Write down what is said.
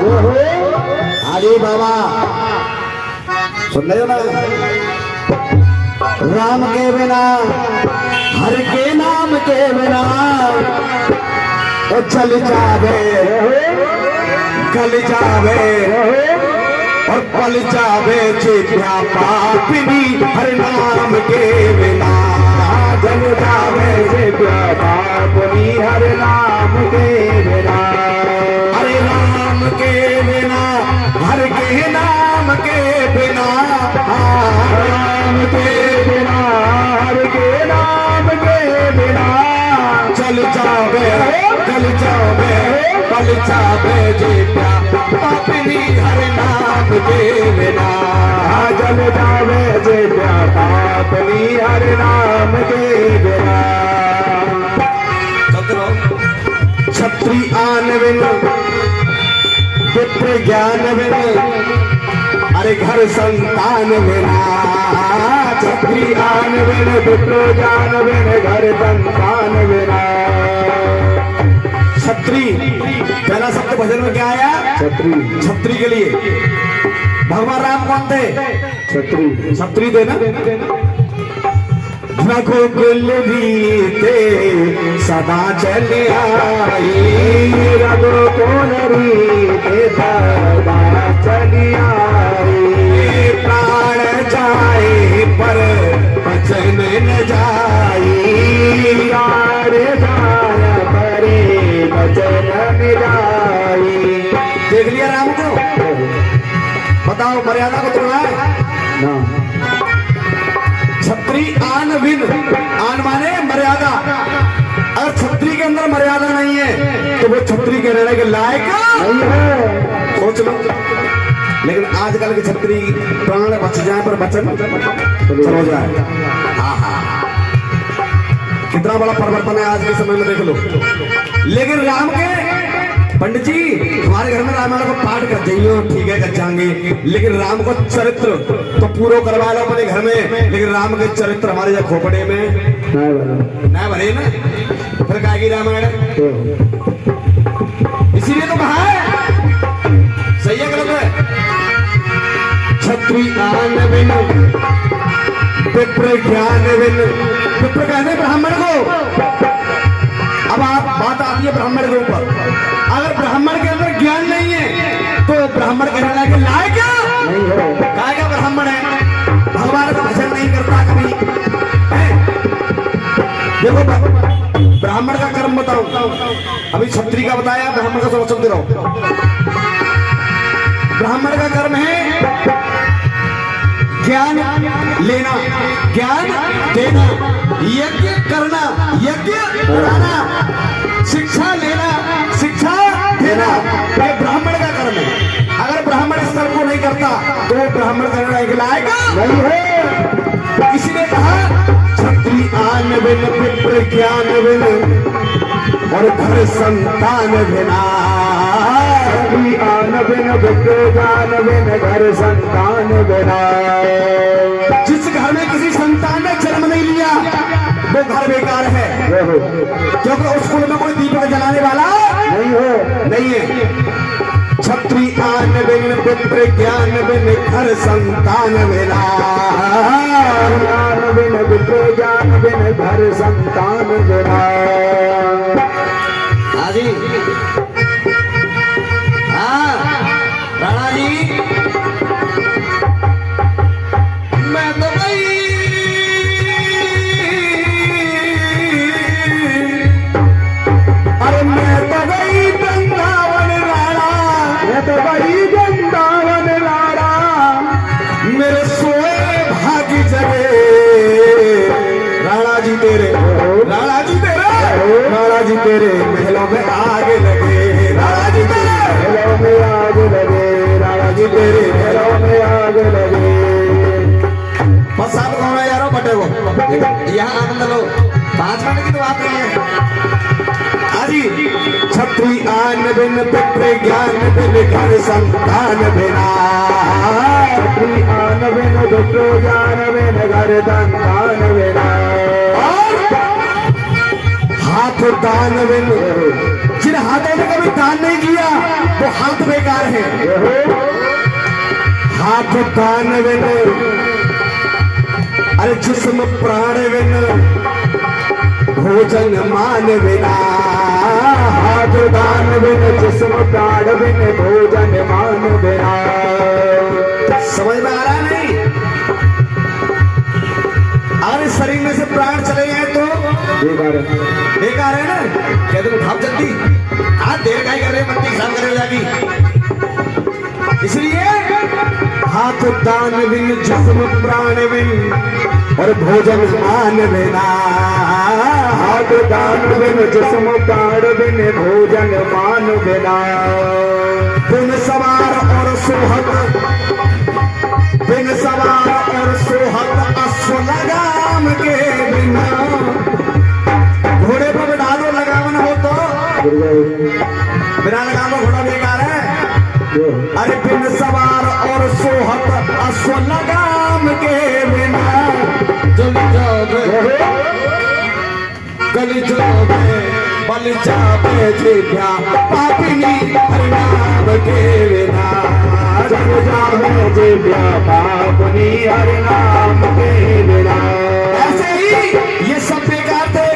अरे बाबा सुन रहे हो ना, राम के बिना हर के नाम के बिना तो चल जावे गल जावे और पल जावे चित्या पापनी हर नाम के बिना जल जावे चित्या पापनी हर नाम के बिना। हरे नाम के बिना हर के नाम के बिना राम के बिना हर के नाम के बिना चल जावे गल जावे पल जावे चित्या पापनी हर नाम के बिना जल जावे चित्या पापनी हर नाम के बिना। छत्री आन बिन विप्र ज्ञान बिन अरे घर संतान बिना। छत्री आन बिन विप्र ज्ञान बिन घर संतान बिना। छत्री पहला शब्द भजन में क्या आया? छत्री। छत्री के लिए भगवान राम कौन थे? छत्री। छत्री थे ना। रघुकुल रीते सदा चले आई रघुकुल रीते सदा चली आई। प्राण जाए पर वचन न जाई यार जान परे वचन न जाई। देख लिया राम को? बताओ मर्यादा को तोड़ा है? छत्री आन बिन, आन माने मर्यादा। अगर छत्री के अंदर मर्यादा नहीं है तो वो छत्री के रहने के लायक नहीं है। सोच लो। लेकिन आजकल की छत्री प्राण बच जाए पर वचन चलो जाए। कितना बड़ा परिवर्तन है आज के समय में, देख लो। लेकिन राम के पंडित जी हमारे घर में रामायण को पाठ कर जाइए, ठीक है कर जाएंगे, लेकिन राम को चरित्र तो पूरा करवा लो अपने घर में, लेकिन राम के चरित्र हमारे जब खोपड़े में ना भरे ना, फिर काहेगी रामायण? इसीलिए तो कहा है। सही है गलत है? छत्री आन बिन विप्र ज्ञान बिन। विप्र कहते ब्राह्मण को। अब आप बात आती है ब्राह्मण के ऊपर। अगर ब्राह्मण के अंदर ज्ञान नहीं है तो ब्राह्मण कहने के लायक नहीं है। क्या ब्राह्मण है? भगवान का भजन नहीं करता कभी। देखो ब्राह्मण का कर्म बताओ। अभी छत्री का बताया, ब्राह्मण का समझते रहो। ब्राह्मण का कर्म है ज्ञान लेना, ज्ञान देना, यज्ञ करना, यज्ञ कराना, शिक्षा लेना, शिक्षा देना। ये ब्राह्मण का कर्म है। अगर ब्राह्मण इस कर्म को नहीं करता तो ब्राह्मण करने के लायक नहीं है। इसीलिए कहा छत्री आन बिन विप्र ज्ञान बिन और घर संतान बिना। छत्री आन बिन विप्र ज्ञान बिन घर संतान बिना। जिस घर में किसी संतान ने जन्म नहीं लिया वो घर बेकार है, क्योंकि उस कुल में कोई दीपक जलाने वाला नहीं है। छत्री आन बिन विप्र ज्ञान बिन घर संतान बिना। ज्ञान बिन विप्र ज्ञान बिन घर संतान बिना। हाजी हाँ राणा जी, मैं तो भाई अरे मैं तो भाई वृंदावन लाड़ा, मैं तो भाई वृंदावन लाड़ा, मेरे सोए भागी जगे राणा जी तेरे, राणा जी तेरे, राणा जी तेरे महलों में आग लगे, राणा जी तेरे महलों में आग लगे, राणा जी तेरे महलों में आग लगे। बस आप कौन है यारो बटे को यहाँ आनंद लो, 5 मिनट की तो बात नहीं है। हाजी छत्री आन बिन विप्र ज्ञान बिन घर संतान बिना। छत्री आन बिन विप्र ज्ञान बिन घर संतान बिना। हाथ हाथ दान बिन, जिन हाथों ने कभी दान नहीं किया वो हाथ बेकार है। हाथ दान बिन, अरे जिस्म प्राण बिन, भोजन मान बिना। हाथ दान बिन जिस्म प्राण बिन भोजन मान बिना। समझ में आ रहा है नहीं? अगर इस शरीर में से प्राण चले गए तो बेकार है। बेकार है ना। कहते हैं उठाओ जल्दी, आज देर का ही कर रहे हैं, बत्ती साफ करे जाकी। इसलिए हाथ दान बिन जिस्म प्राण बिन और भोजन मान बिना। हाथ दान बिन जिस्म प्राण बिन भोजन मान बिना। बिन सवार और सोहत, बिन सवार और सोहत अश्व लगाम के बिना। घोड़े पर बिठा दो, लगाम न हो तो बिना लगाम का घोड़ा बेकार है। अरे बिन सवार और सोहत अश्व लगाम के बिना। जल जावे गली जावे बल जावे जीव्या पापिनी हरिनाम के बिना। जल जावे जीव्या पापिनी हरिनाम के बिना। ऐसे ही ये सब बेकार थे।